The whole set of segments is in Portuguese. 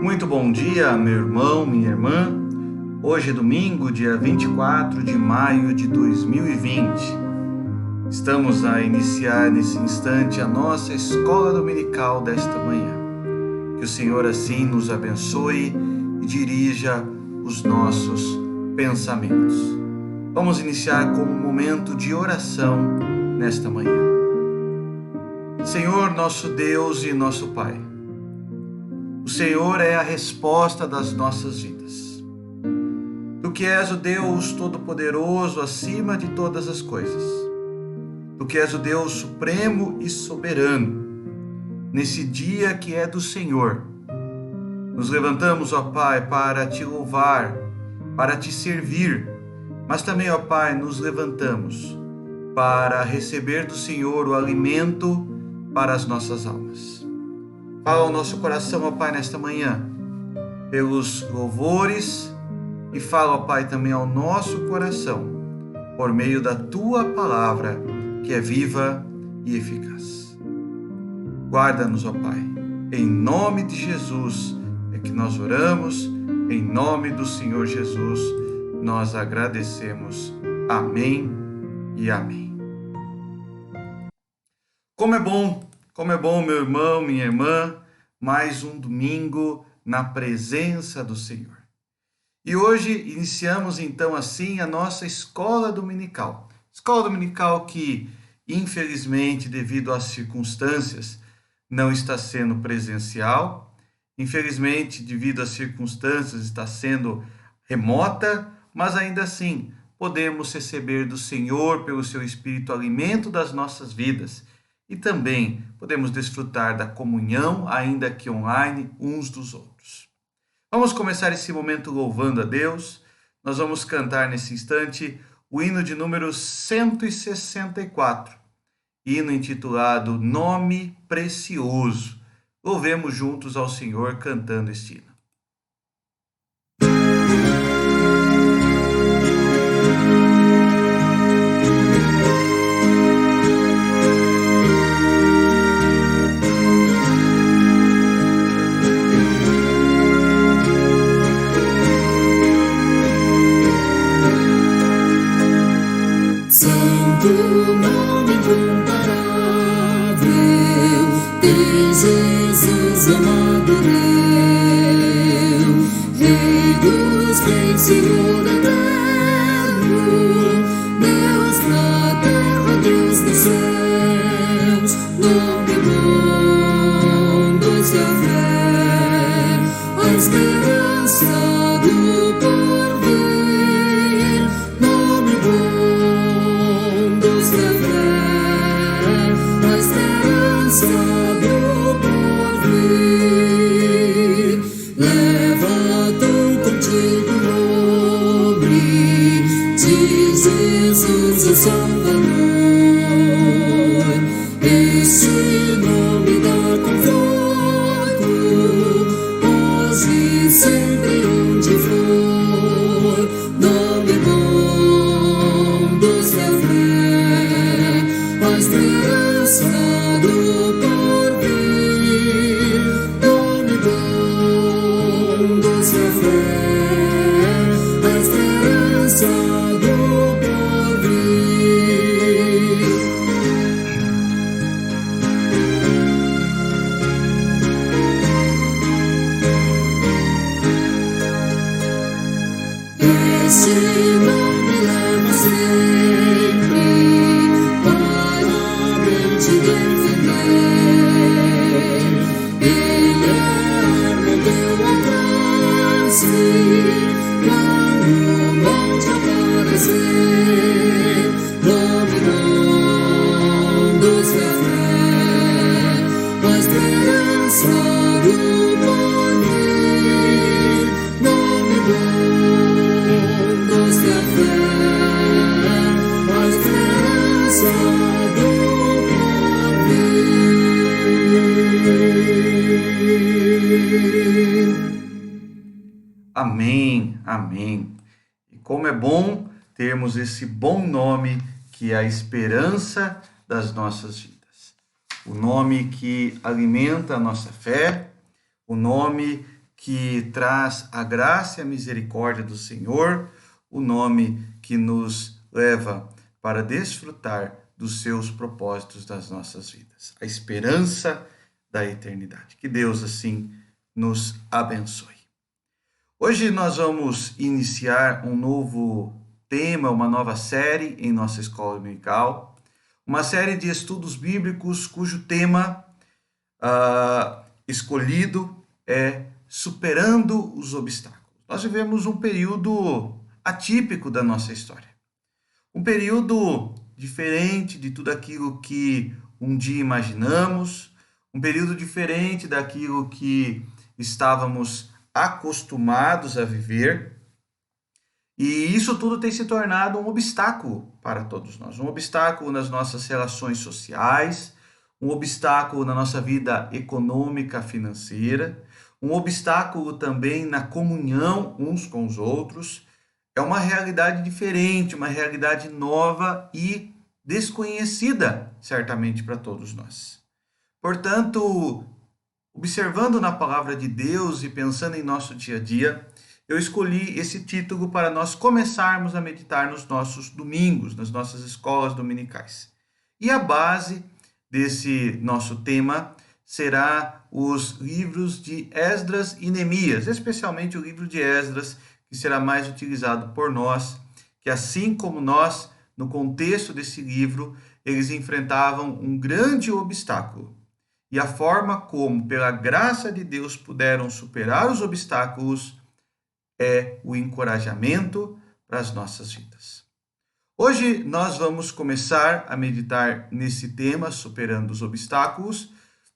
Muito bom dia, meu irmão, minha irmã. Hoje é domingo, dia 24 de maio de 2020. Estamos a iniciar nesse instante a nossa escola dominical desta manhã. Que o Senhor assim nos abençoe e dirija os nossos pensamentos. Vamos iniciar com um momento de oração nesta manhã. Senhor, nosso Deus e nosso Pai, o Senhor é a resposta das nossas vidas. Tu que és o Deus Todo-Poderoso acima de todas as coisas. Tu que és o Deus Supremo e Soberano. Nesse dia que é do Senhor, nos levantamos, ó Pai, para te louvar, para te servir, mas também, ó Pai, nos levantamos para receber do Senhor o alimento para as nossas almas. Fala ao nosso coração, ó Pai, nesta manhã, pelos louvores, e fala, ó Pai, também ao nosso coração, por meio da Tua palavra, que é viva e eficaz. Guarda-nos, ó Pai, em nome de Jesus é que nós oramos, em nome do Senhor Jesus nós agradecemos. Amém e amém. Como é bom, meu irmão, minha irmã, mais um domingo na presença do Senhor. E hoje iniciamos então assim a nossa escola dominical. Escola dominical que, infelizmente, devido às circunstâncias, não está sendo presencial. Infelizmente, devido às circunstâncias, está sendo remota, mas ainda assim podemos receber do Senhor, pelo seu Espírito, alimento das nossas vidas. E também podemos desfrutar da comunhão, ainda que online, uns dos outros. Vamos começar esse momento louvando a Deus. Nós vamos cantar nesse instante o hino de número 164, hino intitulado Nome Precioso. Louvemos juntos ao Senhor cantando este hino. Jesus, amado Deus, Rei dos reis, Senhor eterno, Deus na terra, Deus nos céus, nome bom dos da fé, a esperança do porvir, nome bom dos da fé, a esperança do Jesus, o Salvador, este nome dá conforto, hoje e sempre onde for, nome bom dos da fé, a esperança do porvir, nome bom dos da fé, a esperança do Este nome leva sempre para alguém te defender. Ele é arma ao teu alcance quando o mal te aparecer. Nome bom dos da fé, a esperança do porvir. Nome bom dos da fé, a esperança do porvir. Amém, amém. E como é bom termos esse bom nome que é a esperança das nossas vidas. O nome que alimenta a nossa fé, o nome que traz a graça e a misericórdia do Senhor, o nome que nos leva para desfrutar dos seus propósitos das nossas vidas, a esperança da eternidade. Que Deus assim nos abençoe. Hoje nós vamos iniciar um novo tema, uma nova série em nossa escola dominical, uma série de estudos bíblicos cujo tema escolhido é Superando os Obstáculos. Nós vivemos um período atípico da nossa história, um período diferente de tudo aquilo que um dia imaginamos, um período diferente daquilo que estávamos acostumados a viver, e isso tudo tem se tornado um obstáculo para todos nós, um obstáculo nas nossas relações sociais, um obstáculo na nossa vida econômica, financeira, um obstáculo também na comunhão uns com os outros. É uma realidade diferente, uma realidade nova e desconhecida, certamente, para todos nós. Portanto, observando na palavra de Deus e pensando em nosso dia a dia, eu escolhi esse título para nós começarmos a meditar nos nossos domingos, nas nossas escolas dominicais. E a base desse nosso tema será os livros de Esdras e Neemias, especialmente o livro de Esdras, que será mais utilizado por nós, que assim como nós, no contexto desse livro, eles enfrentavam um grande obstáculo. E a forma como, pela graça de Deus, puderam superar os obstáculos é o encorajamento para as nossas vidas. Hoje nós vamos começar a meditar nesse tema, superando os obstáculos,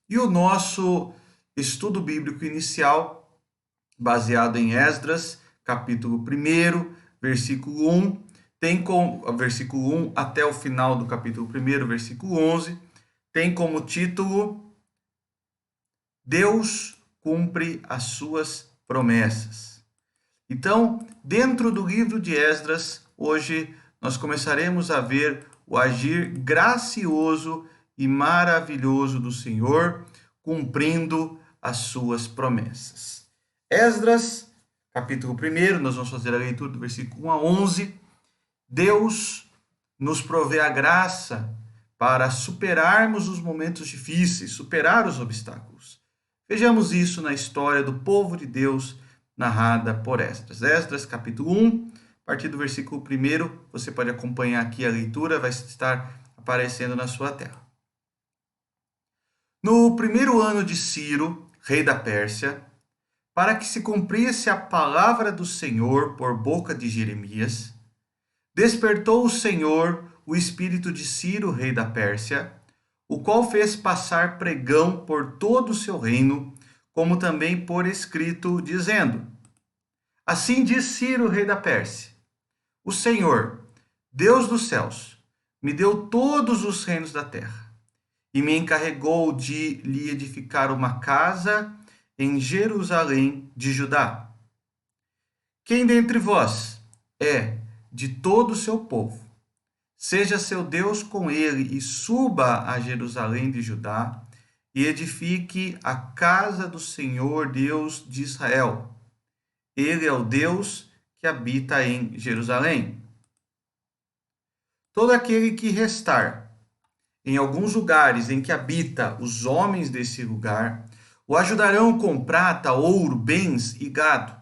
e o nosso estudo bíblico inicial, baseado em Esdras, capítulo 1, versículo 1, tem como versículo 1 até o final do capítulo 1, versículo 11, tem como título Deus cumpre as suas promessas. Então, dentro do livro de Esdras, hoje nós começaremos a ver o agir gracioso e maravilhoso do Senhor, cumprindo as suas promessas. Esdras, capítulo 1, nós vamos fazer a leitura do versículo 1 a 11. Deus nos provê a graça para superarmos os momentos difíceis, superar os obstáculos. Vejamos isso na história do povo de Deus, narrada por Esdras. Esdras, capítulo 1, a partir do versículo 1, você pode acompanhar aqui a leitura, vai estar aparecendo na sua tela. No primeiro ano de Ciro, rei da Pérsia, para que se cumprisse a palavra do Senhor por boca de Jeremias, despertou o Senhor o espírito de Ciro, rei da Pérsia, o qual fez passar pregão por todo o seu reino, como também por escrito, dizendo: Assim diz Ciro, rei da Pérsia: O Senhor, Deus dos céus, me deu todos os reinos da terra, e me encarregou de lhe edificar uma casa em Jerusalém de Judá. Quem dentre vós é de todo o seu povo, seja seu Deus com ele, e suba a Jerusalém de Judá, e edifique a casa do Senhor Deus de Israel. Ele é o Deus que habita em Jerusalém. Todo aquele que restar em alguns lugares em que habita os homens desse lugar, o ajudarão com prata, ouro, bens e gado,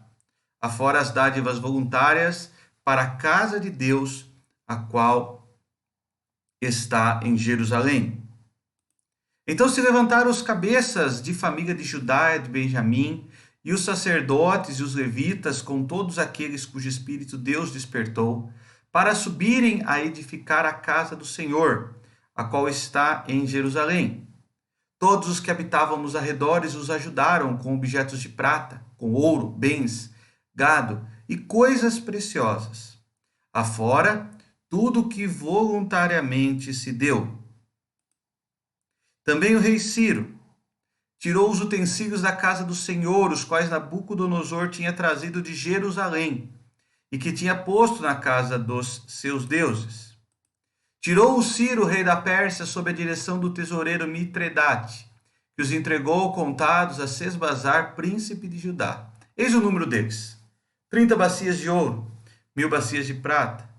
afora as dádivas voluntárias para a casa de Deus, a qual está em Jerusalém. Então se levantaram os cabeças de família de Judá e de Benjamim, e os sacerdotes e os levitas, com todos aqueles cujo espírito Deus despertou, para subirem a edificar a casa do Senhor, a qual está em Jerusalém. Todos os que habitavam nos arredores os ajudaram com objetos de prata, com ouro, bens, gado e coisas preciosas. Afora, tudo que voluntariamente se deu. Também o rei Ciro tirou os utensílios da casa do Senhor, os quais Nabucodonosor tinha trazido de Jerusalém, e que tinha posto na casa dos seus deuses. Tirou o Ciro, rei da Pérsia, sob a direção do tesoureiro Mitredate, que os entregou contados a Sesbazar, príncipe de Judá. Eis o número deles: 30 bacias de ouro, 1000 bacias de prata,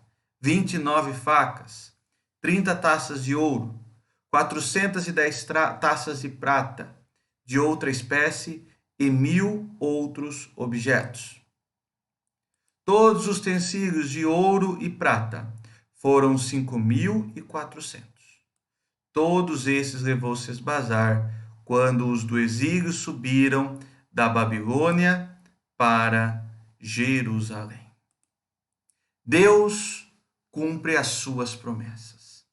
29 facas, 30 taças de ouro, 410 taças de prata, de outra espécie, e 1000 outros objetos. Todos os utensílios de ouro e prata foram 5.400. Todos esses levou Sesbazar quando os do exílio subiram da Babilônia para Jerusalém. Deus cumpre as suas promessas.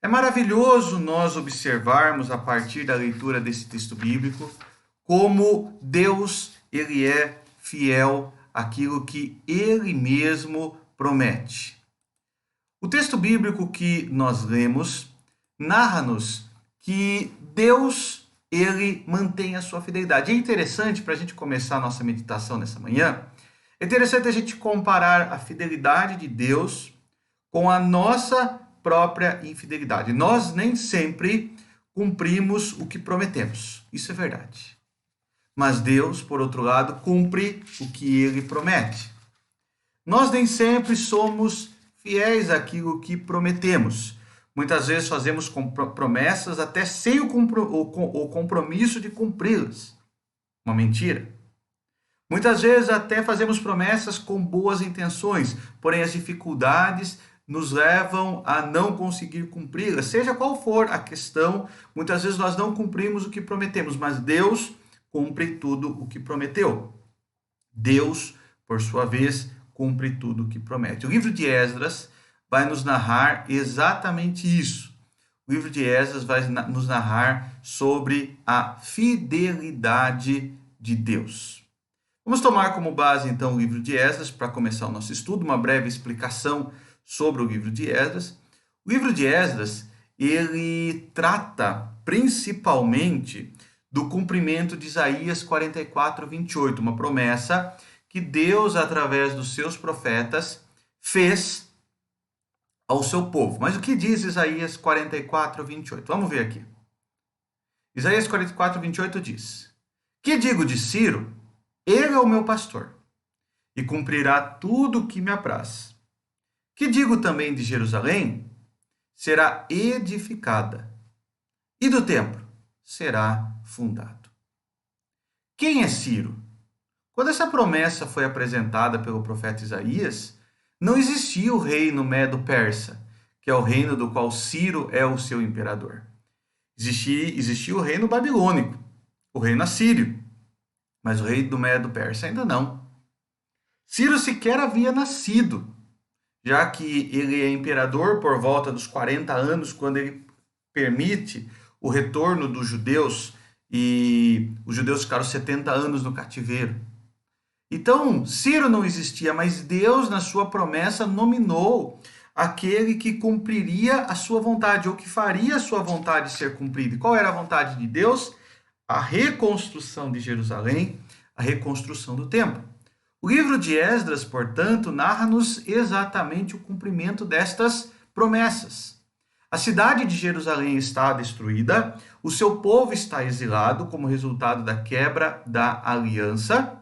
É maravilhoso nós observarmos, a partir da leitura desse texto bíblico, como Deus ele é fiel àquilo que ele mesmo promete. O texto bíblico que nós lemos narra-nos que Deus ele mantém a sua fidelidade. É interessante, para a gente começar a nossa meditação nessa manhã, é interessante a gente comparar a fidelidade de Deus com a nossa própria infidelidade. Nós nem sempre cumprimos o que prometemos. Isso é verdade. Mas Deus, por outro lado, cumpre o que ele promete. Nós nem sempre somos fiéis àquilo que prometemos. Muitas vezes fazemos promessas até sem o compromisso de cumpri-las. Uma mentira. Muitas vezes até fazemos promessas com boas intenções, porém as dificuldades nos levam a não conseguir cumpri-las. Seja qual for a questão, muitas vezes nós não cumprimos o que prometemos, mas Deus cumpre tudo o que prometeu. Deus, por sua vez, cumpre tudo o que promete. O livro de Esdras vai nos narrar exatamente isso. O livro de Esdras vai nos narrar sobre a fidelidade de Deus. Vamos tomar como base, então, o livro de Esdras para começar o nosso estudo, uma breve explicação sobre o livro de Esdras. O livro de Esdras, ele trata principalmente do cumprimento de Isaías 44, 28, uma promessa que Deus, através dos seus profetas, fez ao seu povo. Mas o que diz Isaías 44, 28? Vamos ver aqui. Isaías 44, 28 diz: Que digo de Ciro? Ele é o meu pastor, e cumprirá tudo o que me apraz. Que digo também de Jerusalém? Será edificada, e do templo será fundado. Quem é Ciro? Quando essa promessa foi apresentada pelo profeta Isaías, não existia o reino Medo-Persa, que é o reino do qual Ciro é o seu imperador. Existia o reino babilônico, o reino assírio, mas o rei do Medo-Persa ainda não. Ciro sequer havia nascido, já que ele é imperador por volta dos 40 anos, quando ele permite o retorno dos judeus, e os judeus ficaram 70 anos no cativeiro. Então, Ciro não existia, mas Deus, na sua promessa, nominou aquele que cumpriria a sua vontade, ou que faria a sua vontade ser cumprida. E qual era a vontade de Deus? A reconstrução de Jerusalém, a reconstrução do templo. O livro de Esdras, portanto, narra-nos exatamente o cumprimento destas promessas. A cidade de Jerusalém está destruída, o seu povo está exilado como resultado da quebra da aliança,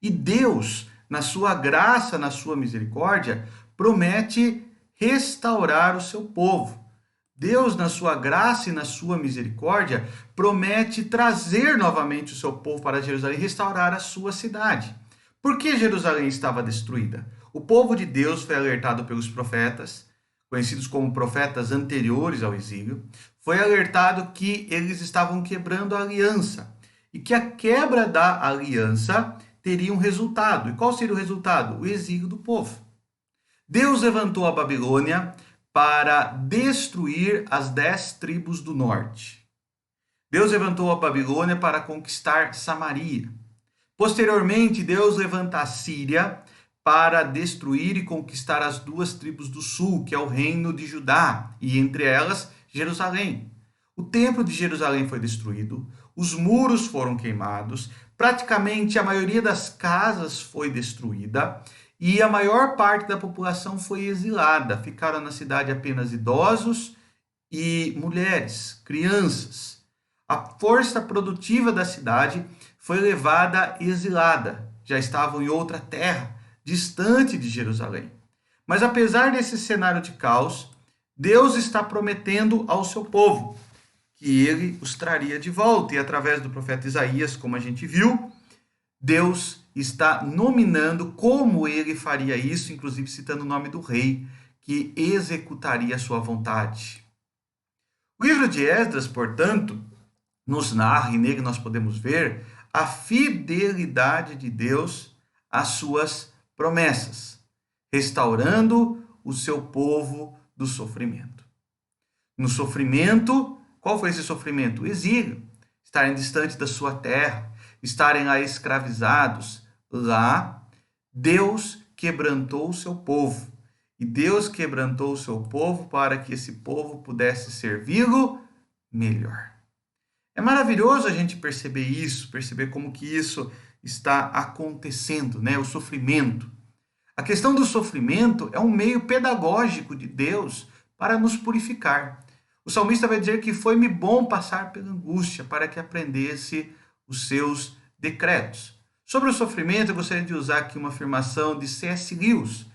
e Deus, na sua graça, na sua misericórdia, promete restaurar o seu povo. Deus, na sua graça e na sua misericórdia, promete trazer novamente o seu povo para Jerusalém e restaurar a sua cidade. Por que Jerusalém estava destruída? O povo de Deus foi alertado pelos profetas, conhecidos como profetas anteriores ao exílio, foi alertado que eles estavam quebrando a aliança e que a quebra da aliança teria um resultado. E qual seria o resultado? O exílio do povo. Deus levantou a Babilônia para destruir as 10 tribos do norte. Deus levantou a Babilônia para conquistar Samaria. Posteriormente, Deus levanta a Síria para destruir e conquistar as 2 tribos do sul, que é o reino de Judá, e entre elas, Jerusalém. O templo de Jerusalém foi destruído, os muros foram queimados, praticamente a maioria das casas foi destruída, e a maior parte da população foi exilada. Ficaram na cidade apenas idosos e mulheres, crianças. A força produtiva da cidade foi levada exilada. Já estavam em outra terra, distante de Jerusalém. Mas apesar desse cenário de caos, Deus está prometendo ao seu povo que ele os traria de volta. E através do profeta Isaías, como a gente viu, Deus está nominando como ele faria isso, inclusive citando o nome do rei, que executaria a sua vontade. O livro de Esdras, portanto, nos narra, e nele nós podemos ver a fidelidade de Deus às suas promessas, restaurando o seu povo do sofrimento. No sofrimento, qual foi esse sofrimento? O exílio, estarem distante da sua terra, estarem lá escravizados. Lá, Deus quebrantou o seu povo. E Deus quebrantou o seu povo para que esse povo pudesse servi-lo melhor. É maravilhoso a gente perceber isso, perceber como que isso está acontecendo, né? O sofrimento. A questão do sofrimento é um meio pedagógico de Deus para nos purificar. O salmista vai dizer que foi-me bom passar pela angústia para que aprendesse os seus decretos. Sobre o sofrimento, eu gostaria de usar aqui uma afirmação de C.S. Lewis,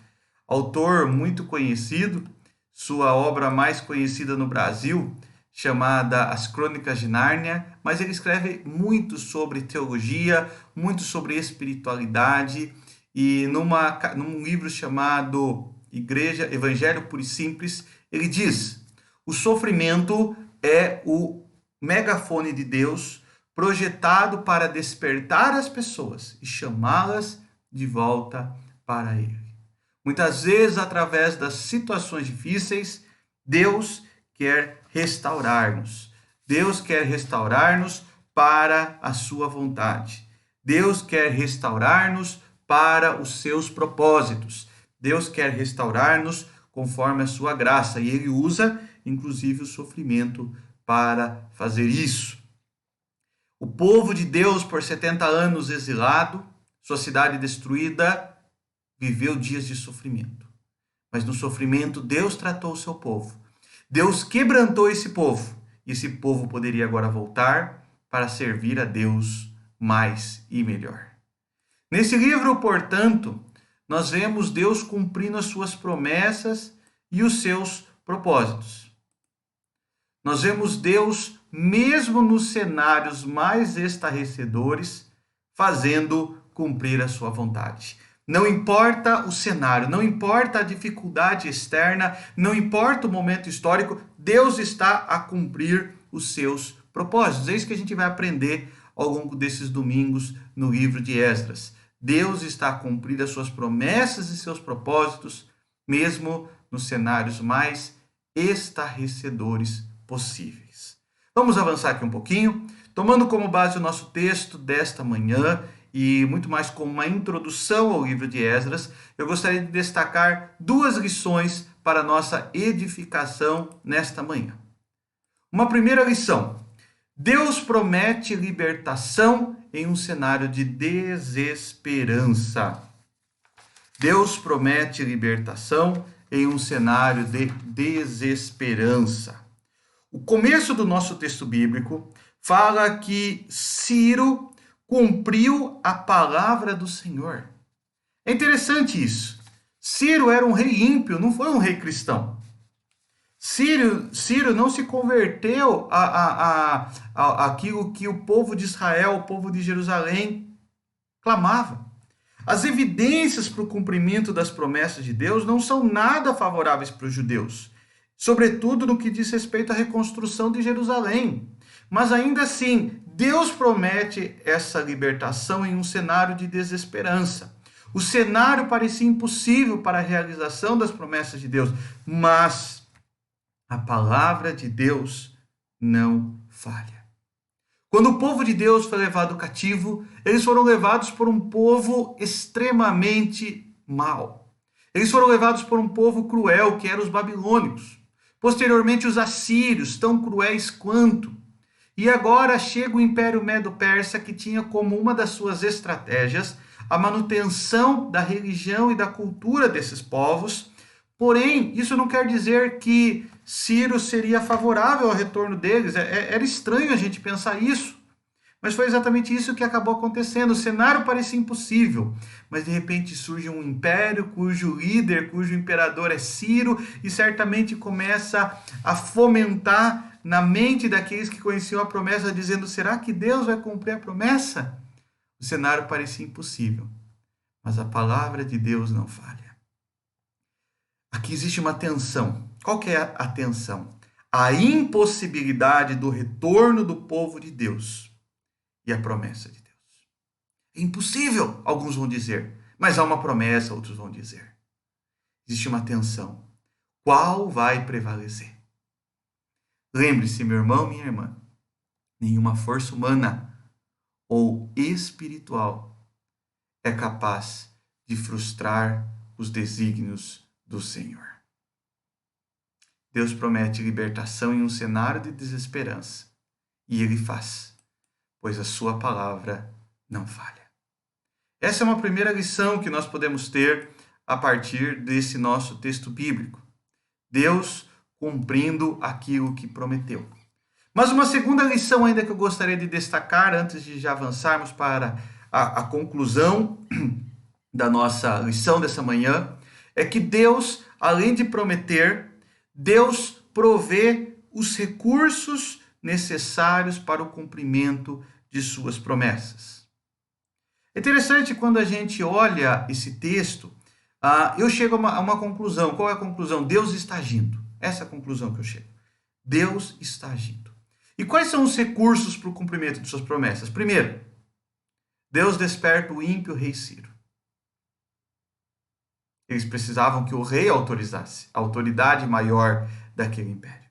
autor muito conhecido, sua obra mais conhecida no Brasil, chamada As Crônicas de Nárnia, mas ele escreve muito sobre teologia, muito sobre espiritualidade, e num livro chamado Evangelho Puro e Simples, ele diz: o sofrimento é o megafone de Deus projetado para despertar as pessoas e chamá-las de volta para Ele. Muitas vezes, através das situações difíceis, Deus quer restaurar-nos. Deus quer restaurar-nos para a sua vontade. Deus quer restaurar-nos para os seus propósitos. Deus quer restaurar-nos conforme a sua graça. E Ele usa, inclusive, o sofrimento para fazer isso. O povo de Deus, por 70 anos exilado, sua cidade destruída, viveu dias de sofrimento. Mas no sofrimento, Deus tratou o seu povo. Deus quebrantou esse povo. E esse povo poderia agora voltar para servir a Deus mais e melhor. Nesse livro, portanto, nós vemos Deus cumprindo as suas promessas e os seus propósitos. Nós vemos Deus, mesmo nos cenários mais estarrecedores, fazendo cumprir a sua vontade. Não importa o cenário, não importa a dificuldade externa, não importa o momento histórico, Deus está a cumprir os seus propósitos. É isso que a gente vai aprender ao longo desses domingos no livro de Esdras. Deus está a cumprir as suas promessas e seus propósitos, mesmo nos cenários mais estarrecedores possíveis. Vamos avançar aqui um pouquinho, tomando como base o nosso texto desta manhã e muito mais como uma introdução ao livro de Esdras. Eu gostaria de destacar 2 lições para a nossa edificação nesta manhã. Uma primeira lição: Deus promete libertação em um cenário de desesperança. Deus promete libertação em um cenário de desesperança. O começo do nosso texto bíblico fala que Ciro cumpriu a palavra do Senhor. É interessante isso. Ciro era um rei ímpio, não foi um rei cristão. Ciro não se converteu àquilo que o povo de Israel, o povo de Jerusalém, clamava. As evidências para o cumprimento das promessas de Deus não são nada favoráveis para os judeus, sobretudo no que diz respeito à reconstrução de Jerusalém. Mas ainda assim, Deus promete essa libertação em um cenário de desesperança. O cenário parecia impossível para a realização das promessas de Deus, mas a palavra de Deus não falha. Quando o povo de Deus foi levado cativo, eles foram levados por um povo extremamente mau. Eles foram levados por um povo cruel, que eram os babilônicos. Posteriormente, os assírios, tão cruéis quanto. E agora chega o Império Medo-Persa, que tinha como uma das suas estratégias a manutenção da religião e da cultura desses povos, Porém, isso não quer dizer que Ciro seria favorável ao retorno deles. Era estranho a gente pensar isso. Mas foi exatamente isso que acabou acontecendo. O cenário parecia impossível, mas de repente surge um império cujo líder, cujo imperador é Ciro, e certamente começa a fomentar na mente daqueles que conheciam a promessa, dizendo: será que Deus vai cumprir a promessa? O cenário parecia impossível, mas a palavra de Deus não falha. Aqui existe uma tensão. Qual que é a tensão? A impossibilidade do retorno do povo de Deus e a promessa de Deus. É impossível, alguns vão dizer, mas há uma promessa, outros vão dizer. Existe uma tensão. Qual vai prevalecer? Lembre-se, meu irmão, minha irmã, nenhuma força humana ou espiritual é capaz de frustrar os desígnios do Senhor. Deus promete libertação em um cenário de desesperança, e Ele faz, pois a sua palavra não falha. Essa é uma primeira lição que nós podemos ter a partir desse nosso texto bíblico. Deus cumprindo aquilo que prometeu. Mas uma segunda lição ainda que eu gostaria de destacar, antes de já avançarmos para a conclusão da nossa lição dessa manhã, é que Deus, além de prometer, Deus provê os recursos necessários para o cumprimento de suas promessas. É interessante quando a gente olha esse texto, eu chego a uma conclusão. Qual é a conclusão? Deus está agindo. Essa é a conclusão que eu chego. Deus está agindo. E quais são os recursos para o cumprimento de suas promessas? Primeiro, Deus desperta o ímpio rei Ciro. Eles precisavam que o rei autorizasse a autoridade maior daquele império.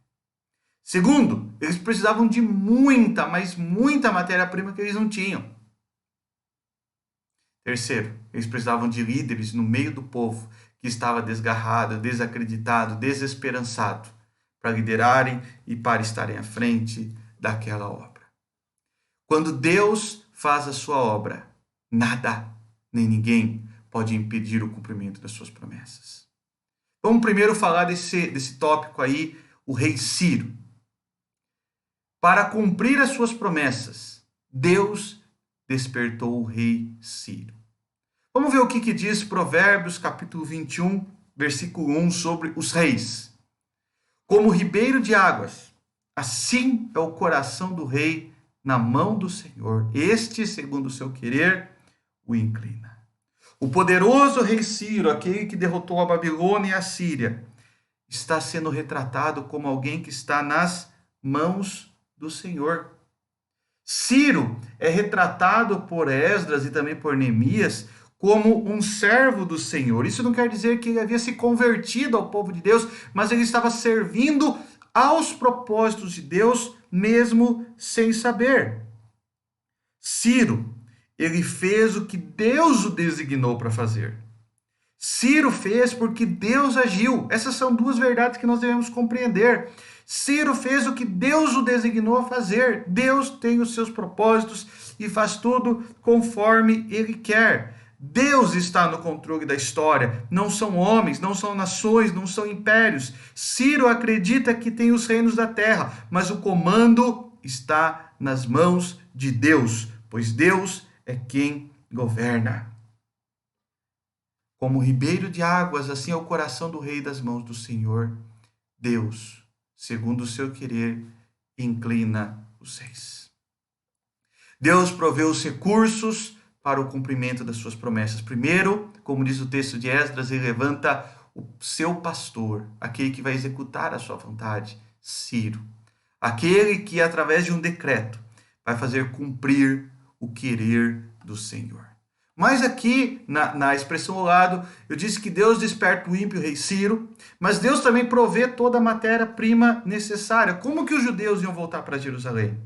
Segundo, eles precisavam de muita, mas muita matéria-prima que eles não tinham. Terceiro, eles precisavam de líderes no meio do povo que estava desgarrado, desacreditado, desesperançado, para liderarem e para estarem à frente daquela obra. Quando Deus faz a sua obra, nada nem ninguém pode impedir o cumprimento das suas promessas. Vamos primeiro falar desse tópico aí, o rei Ciro. Para cumprir as suas promessas, Deus despertou o rei Ciro. Vamos ver o que diz Provérbios capítulo 21, versículo 1, sobre os reis. Como ribeiro de águas, assim é o coração do rei na mão do Senhor. Este, segundo o seu querer, o inclina. O poderoso rei Ciro, aquele que derrotou a Babilônia e a Síria, está sendo retratado como alguém que está nas mãos do Senhor. Ciro é retratado por Esdras e também por Neemias como um servo do Senhor. Isso não quer dizer que ele havia se convertido ao povo de Deus, mas ele estava servindo aos propósitos de Deus, mesmo sem saber. Ciro, ele fez o que Deus o designou para fazer. Ciro fez porque Deus agiu. Essas são duas verdades que nós devemos compreender. Ciro fez o que Deus o designou a fazer. Deus tem os seus propósitos e faz tudo conforme Ele quer. Deus está no controle da história. Não são homens, não são nações, não são impérios. Ciro acredita que tem os reinos da terra, mas o comando está nas mãos de Deus, pois Deus é quem governa. Como ribeiro de águas, assim é o coração do rei das mãos do Senhor. Deus, segundo o seu querer, inclina os reis. Deus proveu os recursos para o cumprimento das suas promessas. Primeiro, como diz o texto de Esdras, ele levanta o seu pastor, aquele que vai executar a sua vontade, Ciro. Aquele que, através de um decreto, vai fazer cumprir o querer do Senhor. Mas aqui, na expressão ao lado, eu disse que Deus desperta o ímpio rei Ciro, mas Deus também provê toda a matéria-prima necessária. Como que os judeus iam voltar para Jerusalém?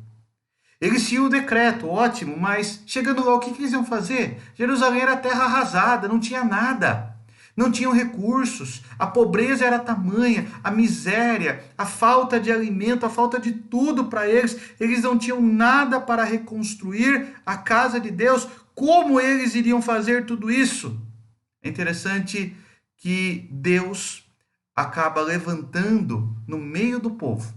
Eles tinham o decreto, ótimo, mas chegando lá, o que eles iam fazer? Jerusalém era terra arrasada, não tinha nada. Não tinham recursos, a pobreza era tamanha, a miséria, a falta de alimento, a falta de tudo para eles. Eles não tinham nada para reconstruir a casa de Deus. Como eles iriam fazer tudo isso? É interessante que Deus, acaba levantando no meio do povo,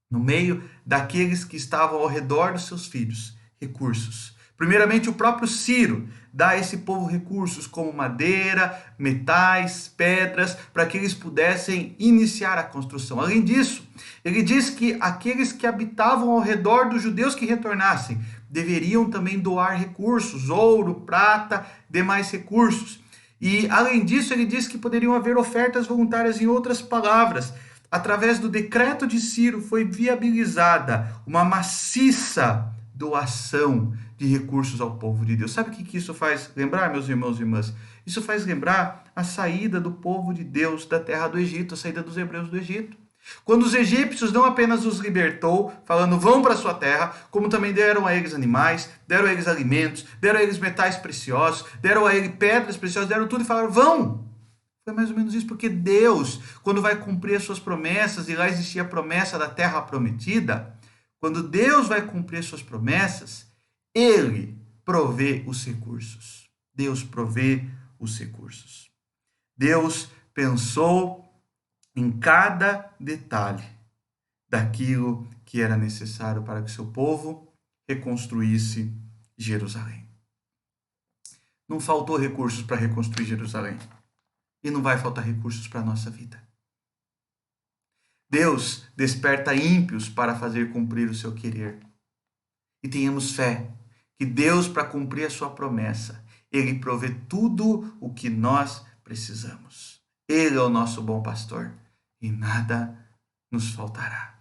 no meio daqueles que estavam ao redor dos seus filhos, recursos. Primeiramente, o próprio Ciro dá a esse povo recursos como madeira, metais, pedras, para que eles pudessem iniciar a construção. Além disso, ele diz que aqueles que habitavam ao redor dos judeus que retornassem deveriam também doar recursos, ouro, prata, demais recursos. E, além disso, ele diz que poderiam haver ofertas voluntárias. Em outras palavras, através do decreto de Ciro foi viabilizada uma maciça doação de recursos ao povo de Deus. Sabe o que isso faz lembrar, meus irmãos e irmãs? Isso faz lembrar a saída do povo de Deus da terra do Egito, a saída dos hebreus do Egito. Quando os egípcios não apenas os libertou, falando vão para a sua terra, como também deram a eles animais, deram a eles alimentos, deram a eles metais preciosos, deram a eles pedras preciosas, deram tudo e falaram vão. Foi mais ou menos isso, porque Deus, quando vai cumprir as suas promessas, e lá existia a promessa da terra prometida, quando Deus vai cumprir as suas promessas, Ele provê os recursos. Deus provê os recursos. Deus pensou em cada detalhe daquilo que era necessário para que seu povo reconstruísse Jerusalém. Não faltou recursos para reconstruir Jerusalém. E não vai faltar recursos para a nossa vida. Deus desperta ímpios para fazer cumprir o seu querer. E tenhamos fé que Deus, para cumprir a sua promessa, Ele provê tudo o que nós precisamos. Ele é o nosso bom pastor e nada nos faltará.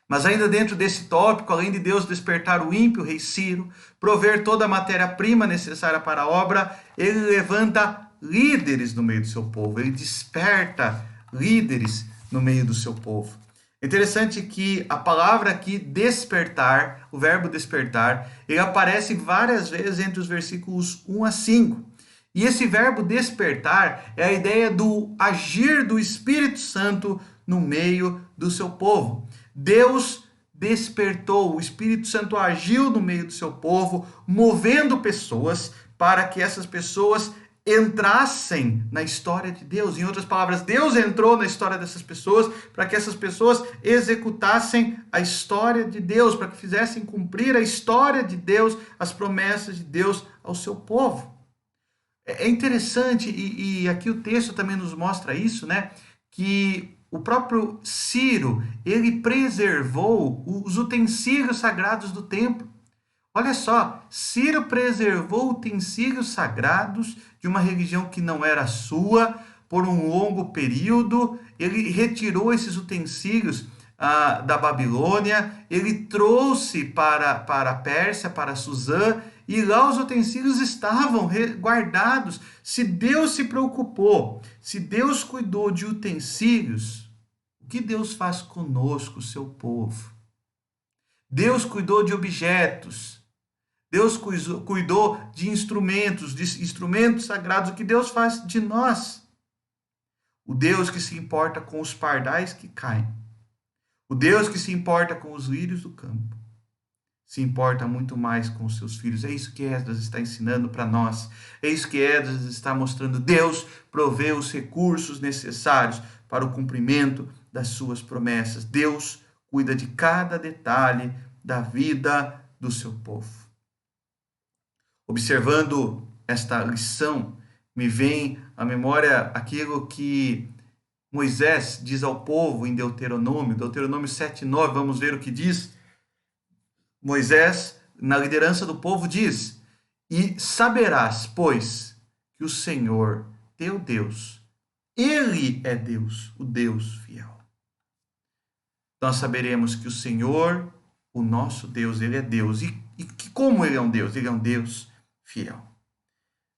Mas ainda dentro desse tópico, além de Deus despertar o ímpio, o rei Ciro, prover toda a matéria-prima necessária para a obra, Ele levanta líderes no meio do seu povo. Ele desperta líderes no meio do seu povo. É interessante que a palavra aqui, despertar, o verbo despertar, ele aparece várias vezes entre os versículos 1 a 5. E esse verbo despertar é a ideia do agir do Espírito Santo no meio do seu povo. Deus despertou, o Espírito Santo agiu no meio do seu povo, movendo pessoas para que essas pessoas entrassem na história de Deus. Em outras palavras, Deus entrou na história dessas pessoas para que essas pessoas executassem a história de Deus, para que fizessem cumprir a história de Deus, as promessas de Deus ao seu povo. É interessante, e aqui o texto também nos mostra isso, né? Que o próprio Ciro, ele preservou os utensílios sagrados do templo. Olha só, Ciro preservou utensílios sagrados de uma religião que não era sua por um longo período. Ele retirou esses utensílios da Babilônia, ele trouxe para a Pérsia, para Suzã, e lá os utensílios estavam guardados. Se Deus se preocupou, se Deus cuidou de utensílios, o que Deus faz conosco, seu povo? Deus cuidou de objetos. Deus cuidou de instrumentos sagrados. O que Deus faz de nós? O Deus que se importa com os pardais que caem. O Deus que se importa com os lírios do campo. Se importa muito mais com os seus filhos. É isso que Esdras está ensinando para nós. É isso que Esdras está mostrando. Deus provê os recursos necessários para o cumprimento das suas promessas. Deus cuida de cada detalhe da vida do seu povo. Observando esta lição, me vem à memória aquilo que Moisés diz ao povo em Deuteronômio 7:9, vamos ver o que diz. Moisés, na liderança do povo, diz: "E saberás, pois, que o Senhor, teu Deus, Ele é Deus, o Deus fiel." Nós saberemos que o Senhor, o nosso Deus, Ele é Deus. E como Ele é um Deus? Ele é um Deus fiel.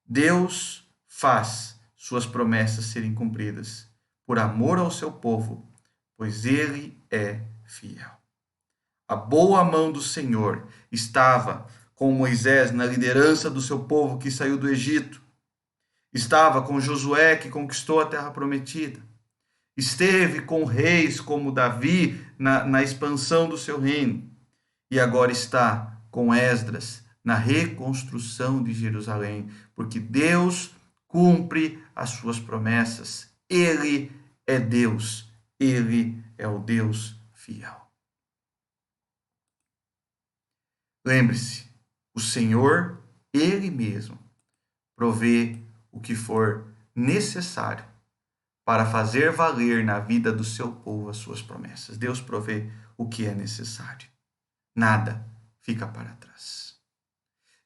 Deus faz suas promessas serem cumpridas por amor ao seu povo, pois Ele é fiel. A boa mão do Senhor estava com Moisés na liderança do seu povo que saiu do Egito. Estava com Josué, que conquistou a terra prometida. Esteve com reis como Davi na expansão do seu reino. E agora está com Esdras na reconstrução de Jerusalém, porque Deus cumpre as suas promessas. Ele é Deus, Ele é o Deus fiel. Lembre-se, o Senhor, Ele mesmo, provê o que for necessário para fazer valer na vida do seu povo as suas promessas. Deus provê o que é necessário. Nada fica para trás.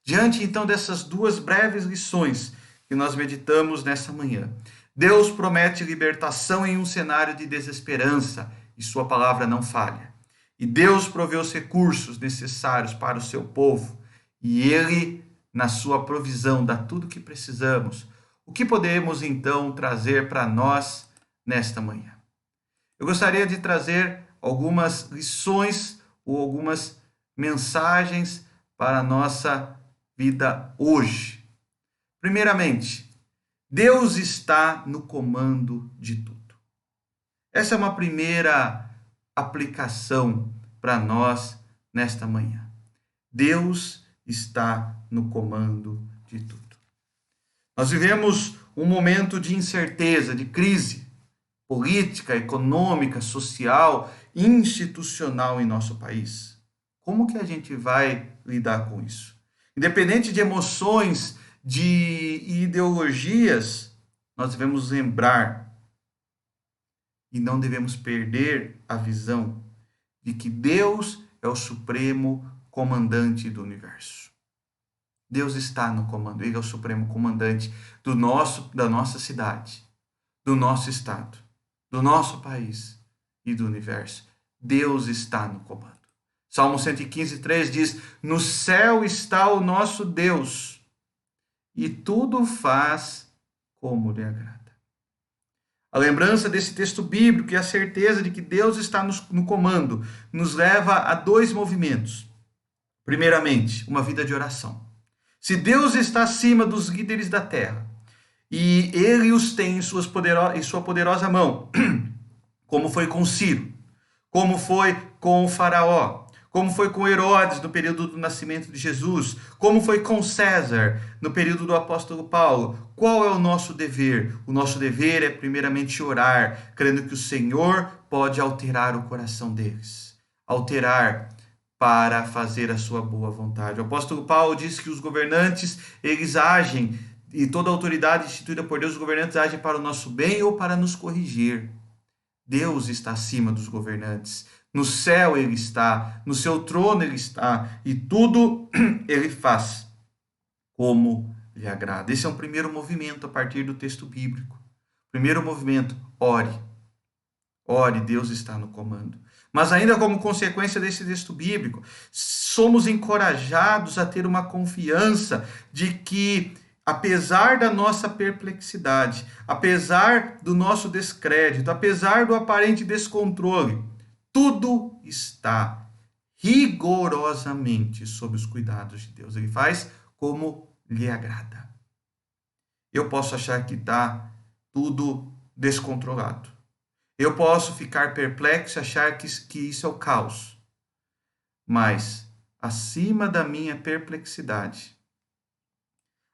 Diante, então, dessas duas breves lições que nós meditamos nessa manhã, Deus promete libertação em um cenário de desesperança, e sua palavra não falha. E Deus provê os recursos necessários para o seu povo, e Ele, na sua provisão, dá tudo o que precisamos. O que podemos, então, trazer para nós nesta manhã? Eu gostaria de trazer algumas lições ou algumas mensagens para a nossa vida hoje. Primeiramente, Deus está no comando de tudo. Essa é uma primeira aplicação para nós nesta manhã. Deus está no comando de tudo. Nós vivemos um momento de incerteza, de crise política, econômica, social, institucional em nosso país. Como que a gente vai lidar com isso? Independente de emoções, de ideologias, nós devemos lembrar e não devemos perder a visão de que Deus é o supremo comandante do universo. Deus está no comando, Ele é o supremo comandante da nossa cidade, do nosso estado, do nosso país e do universo. Deus está no comando. Salmo 115:3 diz: no céu está o nosso Deus, e tudo faz como lhe agrada. A lembrança desse texto bíblico e a certeza de que Deus está no comando nos leva a dois movimentos. Primeiramente, uma vida de oração. Se Deus está acima dos líderes da terra e Ele os tem em sua poderosa mão, como foi com Ciro, como foi com o faraó, como foi com Herodes no período do nascimento de Jesus, como foi com César no período do apóstolo Paulo. Qual é o nosso dever? O nosso dever é primeiramente orar, crendo que o Senhor pode alterar o coração deles, alterar para fazer a sua boa vontade. O apóstolo Paulo diz que os governantes, eles agem, e toda autoridade instituída por Deus, os governantes agem para o nosso bem ou para nos corrigir. Deus está acima dos governantes. No céu Ele está, no seu trono Ele está, e tudo Ele faz como lhe agrada. Esse é um primeiro movimento a partir do texto bíblico. Primeiro movimento, ore. Ore, Deus está no comando. Mas ainda como consequência desse texto bíblico, somos encorajados a ter uma confiança de que, apesar da nossa perplexidade, apesar do nosso descrédito, apesar do aparente descontrole, tudo está rigorosamente sob os cuidados de Deus. Ele faz como lhe agrada. Eu posso achar que está tudo descontrolado. Eu posso ficar perplexo e achar que isso é o caos. Mas, acima da minha perplexidade,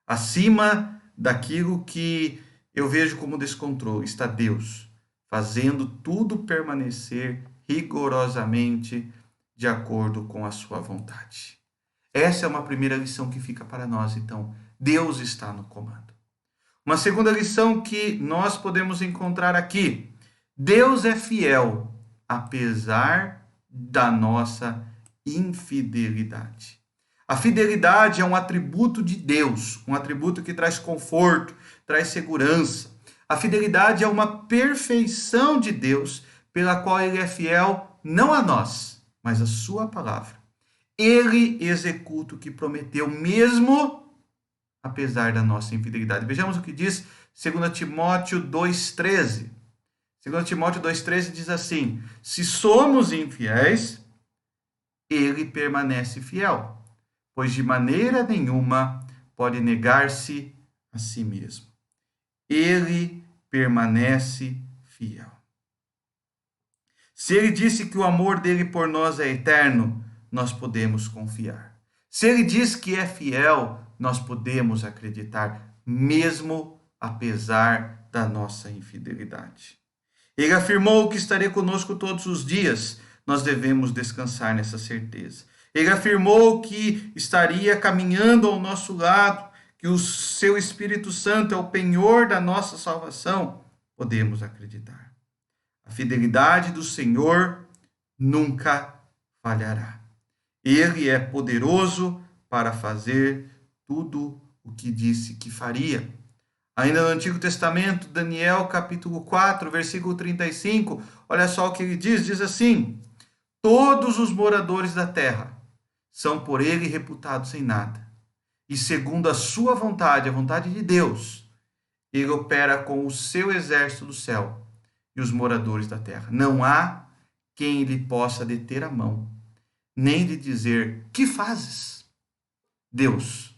acima daquilo que eu vejo como descontrole, está Deus, fazendo tudo permanecer rigorosamente de acordo com a sua vontade. Essa é uma primeira lição que fica para nós, então. Deus está no comando. Uma segunda lição que nós podemos encontrar aqui: Deus é fiel, apesar da nossa infidelidade. A fidelidade é um atributo de Deus, um atributo que traz conforto, traz segurança. A fidelidade é uma perfeição de Deus, pela qual Ele é fiel não a nós, mas a sua palavra. Ele executa o que prometeu, mesmo apesar da nossa infidelidade. Vejamos o que diz 2 Timóteo 2,13. 2 Timóteo 2,13 diz assim: se somos infiéis, Ele permanece fiel, pois de maneira nenhuma pode negar-se a si mesmo. Ele permanece fiel. Se Ele disse que o amor dele por nós é eterno, nós podemos confiar. Se Ele diz que é fiel, nós podemos acreditar, mesmo apesar da nossa infidelidade. Ele afirmou que estaria conosco todos os dias. Nós devemos descansar nessa certeza. Ele afirmou que estaria caminhando ao nosso lado, que o seu Espírito Santo é o penhor da nossa salvação. Podemos acreditar. A fidelidade do Senhor nunca falhará. Ele é poderoso para fazer tudo o que disse que faria. Ainda no Antigo Testamento, Daniel capítulo 4, versículo 35, olha só o que ele diz assim: todos os moradores da terra são por ele reputados sem nada, e segundo a sua vontade, a vontade de Deus, ele opera com o seu exército do céu e os moradores da terra. Não há quem lhe possa deter a mão, nem lhe dizer: que fazes? Deus,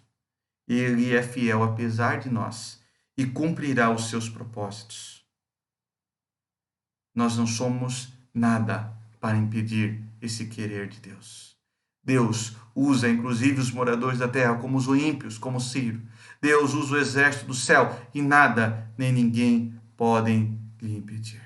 ele é fiel apesar de nós e cumprirá os seus propósitos. Nós não somos nada para impedir esse querer de Deus. Deus usa inclusive os moradores da terra, como os ímpios, como Ciro. Deus usa o exército do céu e nada nem ninguém podem lhe impedir.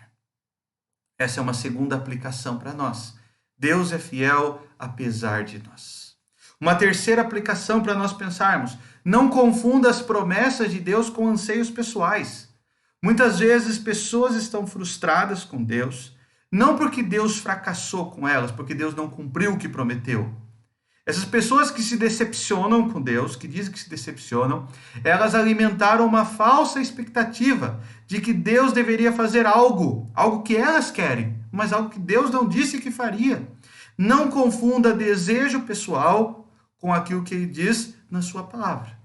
Essa é uma segunda aplicação para nós. Deus é fiel apesar de nós. Uma terceira aplicação para nós pensarmos: não confunda as promessas de Deus com anseios pessoais. Muitas vezes pessoas estão frustradas com Deus, não porque Deus fracassou com elas, porque Deus não cumpriu o que prometeu. Essas pessoas que se decepcionam com Deus, que dizem que se decepcionam, elas alimentaram uma falsa expectativa de que Deus deveria fazer algo que elas querem, mas algo que Deus não disse que faria. Não confunda desejo pessoal com aquilo que ele diz na sua palavra.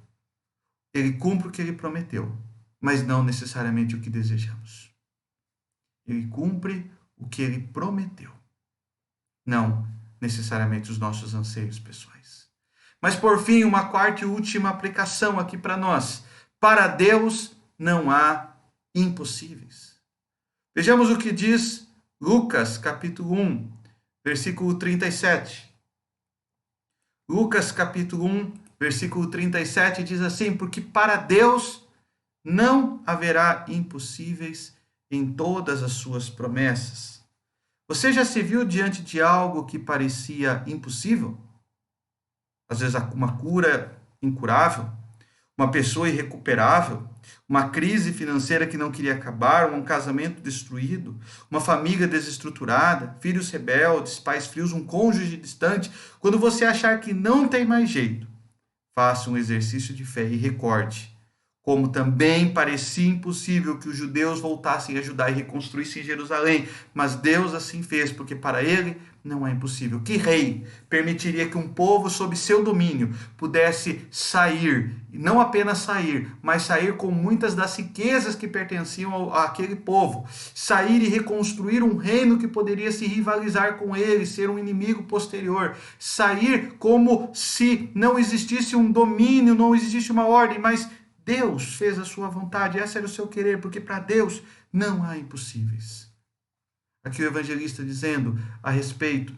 Ele cumpre o que ele prometeu, mas não necessariamente o que desejamos. Ele cumpre o que ele prometeu, não necessariamente os nossos anseios pessoais. Mas por fim, uma quarta e última aplicação aqui para nós: para Deus não há impossíveis. Vejamos o que diz Lucas capítulo 1, versículo 37. Lucas capítulo 1, versículo 37 diz assim: porque para Deus não haverá impossíveis em todas as suas promessas. Você já se viu diante de algo que parecia impossível? Às vezes uma cura incurável, uma pessoa irrecuperável, uma crise financeira que não queria acabar, um casamento destruído, uma família desestruturada, filhos rebeldes, pais frios, um cônjuge distante. Quando você achar que não tem mais jeito, faça um exercício de fé e recorde como também parecia impossível que os judeus voltassem a Judá e reconstruíssem Jerusalém, mas Deus assim fez, porque para ele não é impossível. Que rei permitiria que um povo sob seu domínio pudesse sair, e não apenas sair, mas sair com muitas das riquezas que pertenciam àquele povo, sair e reconstruir um reino que poderia se rivalizar com ele, ser um inimigo posterior, sair como se não existisse um domínio, não existisse uma ordem, mas Deus fez a sua vontade, esse era o seu querer, porque para Deus não há impossíveis. Aqui o evangelista dizendo a respeito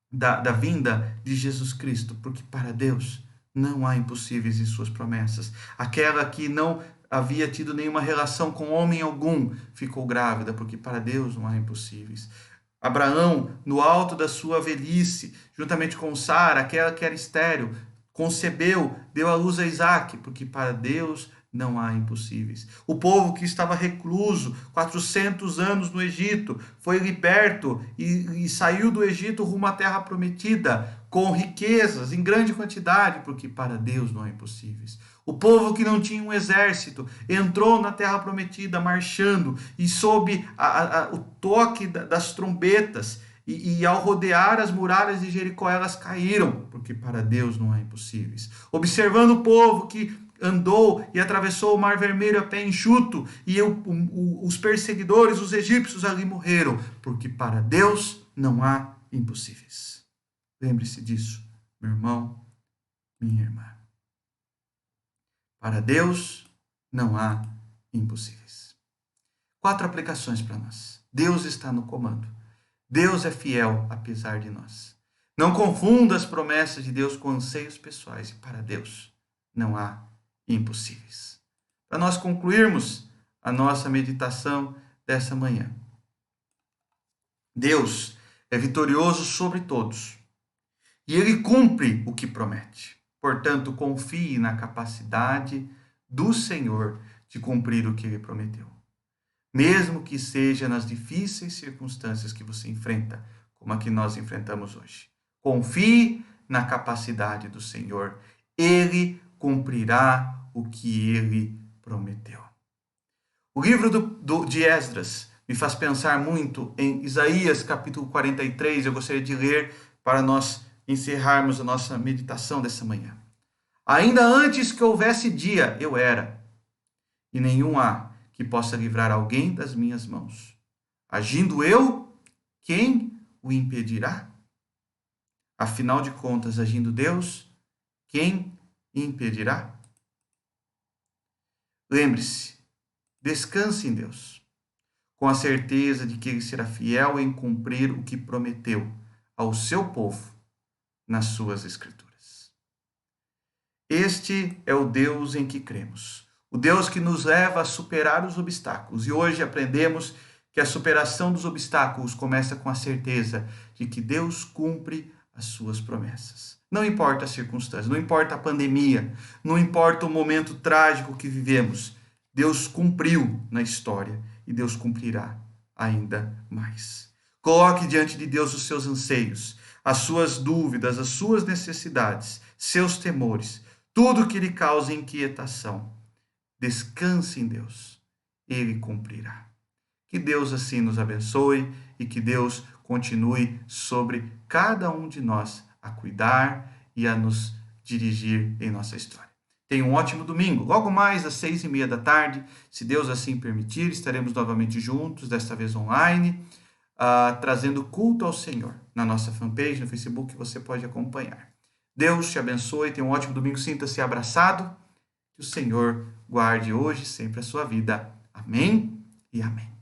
da vinda de Jesus Cristo, porque para Deus não há impossíveis em suas promessas. Aquela que não havia tido nenhuma relação com homem algum ficou grávida, porque para Deus não há impossíveis. Abraão, no alto da sua velhice, juntamente com Sara, aquela que era estéril, concebeu, deu à luz a Isaac, porque para Deus não há impossíveis. O povo que estava recluso 400 anos no Egito foi liberto e saiu do Egito rumo à terra prometida com riquezas em grande quantidade, porque para Deus não há impossíveis. O povo que não tinha um exército entrou na terra prometida marchando e sob o toque das trombetas. E ao rodear as muralhas de Jericó, elas caíram, porque para Deus não há impossíveis. Observando o povo que andou e atravessou o Mar Vermelho a pé enxuto, e os perseguidores, os egípcios, ali morreram, porque para Deus não há impossíveis. Lembre-se disso, meu irmão, minha irmã. Para Deus não há impossíveis. 4 aplicações para nós. Deus está no comando. Deus é fiel apesar de nós. Não confunda as promessas de Deus com anseios pessoais. E para Deus não há impossíveis. Para nós concluirmos a nossa meditação dessa manhã, Deus é vitorioso sobre todos e Ele cumpre o que promete. Portanto, confie na capacidade do Senhor de cumprir o que Ele prometeu. Mesmo que seja nas difíceis circunstâncias que você enfrenta, como a que nós enfrentamos hoje. Confie na capacidade do Senhor. Ele cumprirá o que Ele prometeu. O livro de Esdras me faz pensar muito em Isaías capítulo 43. Eu gostaria de ler para nós encerrarmos a nossa meditação dessa manhã. Ainda antes que houvesse dia, eu era, e nenhum há que possa livrar alguém das minhas mãos. Agindo eu, quem o impedirá? Afinal de contas, agindo Deus, quem impedirá? Lembre-se, descanse em Deus, com a certeza de que Ele será fiel em cumprir o que prometeu ao seu povo nas suas Escrituras. Este é o Deus em que cremos, o Deus que nos leva a superar os obstáculos. E hoje aprendemos que a superação dos obstáculos começa com a certeza de que Deus cumpre as suas promessas. Não importa as circunstâncias, não importa a pandemia, não importa o momento trágico que vivemos, Deus cumpriu na história e Deus cumprirá ainda mais. Coloque diante de Deus os seus anseios, as suas dúvidas, as suas necessidades, seus temores, tudo que lhe cause inquietação. Descanse em Deus, Ele cumprirá. Que Deus assim nos abençoe e que Deus continue sobre cada um de nós a cuidar e a nos dirigir em nossa história. Tenha um ótimo domingo. Logo mais às 6:30 da tarde, se Deus assim permitir, estaremos novamente juntos, desta vez online, trazendo culto ao Senhor. Na nossa fanpage, no Facebook, você pode acompanhar. Deus te abençoe, tenha um ótimo domingo, sinta-se abraçado. Que o Senhor guarde hoje sempre a sua vida. Amém e amém.